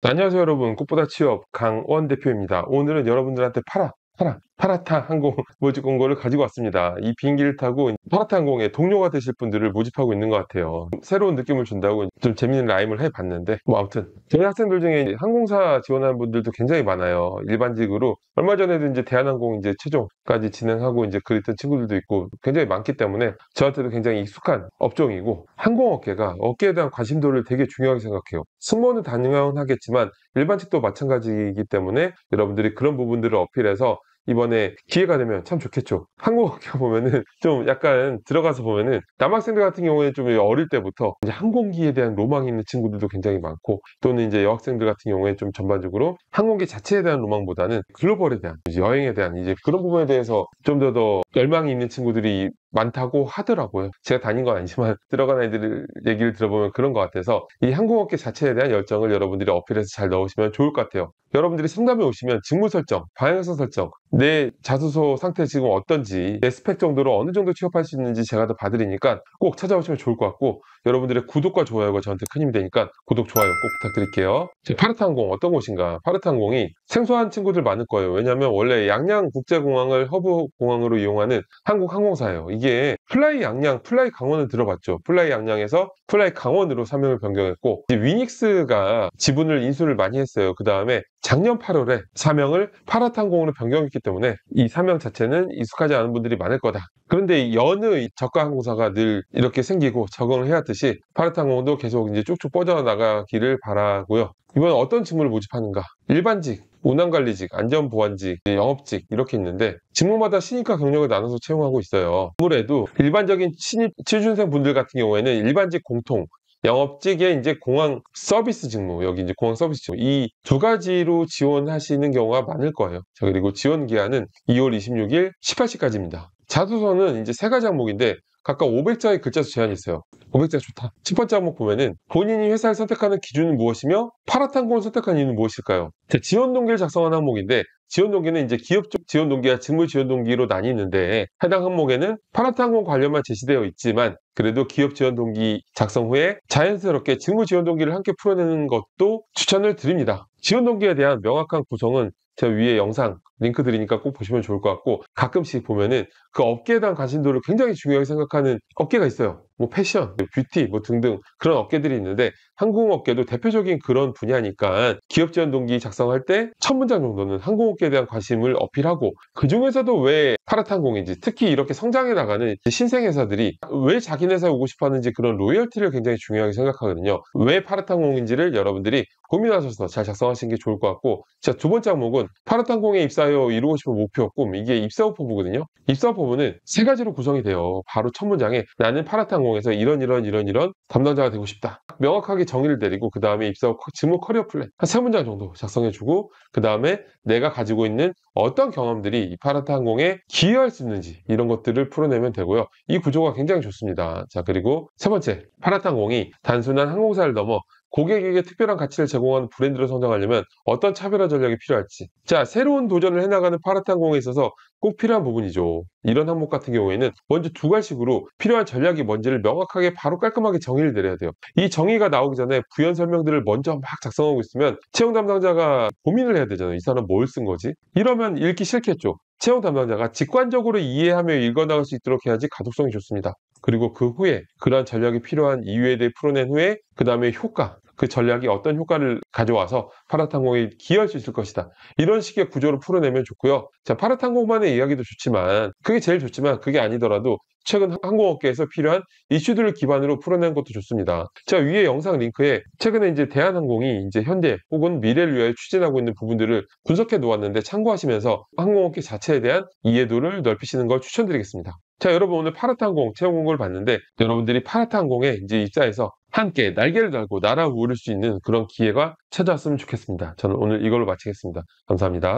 안녕하세요 여러분, 꽃보다 취업 강원 대표입니다. 오늘은 여러분들한테 파라타 항공 모집 공고를 가지고 왔습니다. 이 비행기를 타고 파라타 항공의 동료가 되실 분들을 모집하고 있는 것 같아요. 새로운 느낌을 준다고 좀 재밌는 라임을 해봤는데, 아무튼 저희 학생들 중에 항공사 지원하는 분들도 굉장히 많아요. 일반직으로 얼마 전에도 이제 대한항공 이제 최종까지 진행하고 이제 그랬던 친구들도 있고 굉장히 많기 때문에 저한테도 굉장히 익숙한 업종이고, 항공업계가 업계에 대한 관심도를 되게 중요하게 생각해요. 승무원은 당연하겠지만 일반직도 마찬가지이기 때문에 여러분들이 그런 부분들을 어필해서 이번에 기회가 되면 참 좋겠죠. 항공학교 보면은 좀 약간 들어가서 보면은 남학생들 같은 경우에는 좀 어릴 때부터 이제 항공기에 대한 로망이 있는 친구들도 굉장히 많고, 또는 이제 여학생들 같은 경우에 좀 전반적으로 항공기 자체에 대한 로망보다는 글로벌에 대한, 이제 여행에 대한 이제 그런 부분에 대해서 좀 더 열망이 있는 친구들이 많다고 하더라고요. 제가 다닌 건 아니지만 들어간 애들 얘기를 들어보면 그런 것 같아서 이 항공업계 자체에 대한 열정을 여러분들이 어필해서 잘 넣으시면 좋을 것 같아요. 여러분들이 상담에 오시면 직무 설정, 방향성 설정, 내 자소서 상태 지금 어떤지, 내 스펙 정도로 어느 정도 취업할 수 있는지 제가 다 봐드리니까 꼭 찾아오시면 좋을 것 같고, 여러분들의 구독과 좋아요가 저한테 큰 힘이 되니까 구독, 좋아요 꼭 부탁드릴게요. 파르타항공 어떤 곳인가? 파르타항공이 생소한 친구들 많을 거예요. 왜냐하면 원래 양양 국제공항을 허브 공항으로 이용하는 한국 항공사예요. 이게 플라이 양양, 플라이 강원을 들어봤죠. 플라이 양양에서 플라이 강원으로 사명을 변경했고, 이제 위닉스가 지분을 인수를 많이 했어요. 그 다음에 작년 8월에 사명을 파라타항공으로 변경했기 때문에 이 사명 자체는 익숙하지 않은 분들이 많을 거다. 그런데 여느 저가 항공사가 늘 이렇게 생기고 적응을 해왔듯이 파라타항공도 계속 이제 쭉쭉 뻗어나가기를 바라고요. 이번 어떤 직무를 모집하는가? 일반직, 운항관리직, 안전보안직, 영업직 이렇게 있는데 직무마다 신입과 경력을 나눠서 채용하고 있어요. 아무래도 일반적인 신입 취준생 분들 같은 경우에는 일반직 공통, 영업직에 이제 공항 서비스 직무, 여기 이제 공항 서비스 직무, 이 두 가지로 지원하시는 경우가 많을 거예요. 자, 그리고 지원 기한은 2월 26일 18시까지입니다. 자소서는 이제 세 가지 항목인데 각각 500자의 글자수 제한이 있어요. 500자 좋다. 첫 번째 항목 보면은 본인이 회사를 선택하는 기준은 무엇이며 파라탄공을 선택한 이유는 무엇일까요? 자, 지원 동기를 작성한 항목인데, 지원 동기는 이제 기업 쪽 지원 동기와 직무 지원 동기로 나뉘는데, 해당 항목에는 파라탄공 관련만 제시되어 있지만 그래도 기업 지원 동기 작성 후에 자연스럽게 직무 지원 동기를 함께 풀어내는 것도 추천을 드립니다. 지원 동기에 대한 명확한 구성은 제가 위에 영상 링크 드리니까 꼭 보시면 좋을 것 같고, 가끔씩 보면은 그 업계에 대한 관심도를 굉장히 중요하게 생각하는 업계가 있어요. 뭐 패션, 뷰티 뭐 등등 그런 업계들이 있는데, 항공업계도 대표적인 그런 분야니까 기업 지원 동기 작성할 때 첫 문장 정도는 항공업계에 대한 관심을 어필하고, 그 중에서도 왜 파라탄공인지, 특히 이렇게 성장해 나가는 신생 회사들이 왜 자기 회사에 오고 싶어 하는지, 그런 로열티를 굉장히 중요하게 생각하거든요. 왜 파라탄공인지를 여러분들이 고민하셔서 잘 작성하시는 게 좋을 것 같고, 자, 두 번째 항목은 파라탄공에 입사하여 이루고 싶은 목표, 꿈, 이게 입사후 포부거든요. 입사후 포부는 세 가지로 구성이 돼요. 바로 첫 문장에 나는 파라탄공에서 이런 담당자가 되고 싶다, 명확하게 정의를 내리고, 그 다음에 입사 후 직무 커리어 플랜 한 세 문장 정도 작성해주고, 그 다음에 내가 가지고 있는 어떤 경험들이 이 파라타항공에 기여할 수 있는지, 이런 것들을 풀어내면 되고요. 이 구조가 굉장히 좋습니다. 자, 그리고 세 번째, 파라타항공이 단순한 항공사를 넘어 고객에게 특별한 가치를 제공하는 브랜드로 성장하려면 어떤 차별화 전략이 필요할지. 자, 새로운 도전을 해나가는 파라타항공에 있어서 꼭 필요한 부분이죠. 이런 항목 같은 경우에는 먼저 두 가지식으로 필요한 전략이 뭔지를 명확하게 바로 깔끔하게 정의를 내려야 돼요. 이 정의가 나오기 전에 부연 설명들을 먼저 막 작성하고 있으면 채용 담당자가 고민을 해야 되잖아요. 이 사람 뭘 쓴 거지? 이러면 읽기 싫겠죠. 채용 담당자가 직관적으로 이해하며 읽어나갈 수 있도록 해야지 가독성이 좋습니다. 그리고 그 후에 그러한 전략이 필요한 이유에 대해 풀어낸 후에 그 다음에 효과, 그 전략이 어떤 효과를 가져와서 파라탄공에 기여할 수 있을 것이다, 이런 식의 구조로 풀어내면 좋고요. 자, 파라탄공만의 이야기도 좋지만, 그게 제일 좋지만 그게 아니더라도 최근 항공업계에서 필요한 이슈들을 기반으로 풀어낸 것도 좋습니다. 자, 위에 영상 링크에 최근에 이제 대한항공이 이제 현대 혹은 미래를 위해 추진하고 있는 부분들을 분석해 놓았는데, 참고하시면서 항공업계 자체에 대한 이해도를 넓히시는 걸 추천드리겠습니다. 자, 여러분 오늘 파라타항공 채용 공고를 봤는데, 여러분들이 파라타항공에 이제 입사해서 함께 날개를 달고 날아오를 수 있는 그런 기회가 찾아왔으면 좋겠습니다. 저는 오늘 이걸로 마치겠습니다. 감사합니다.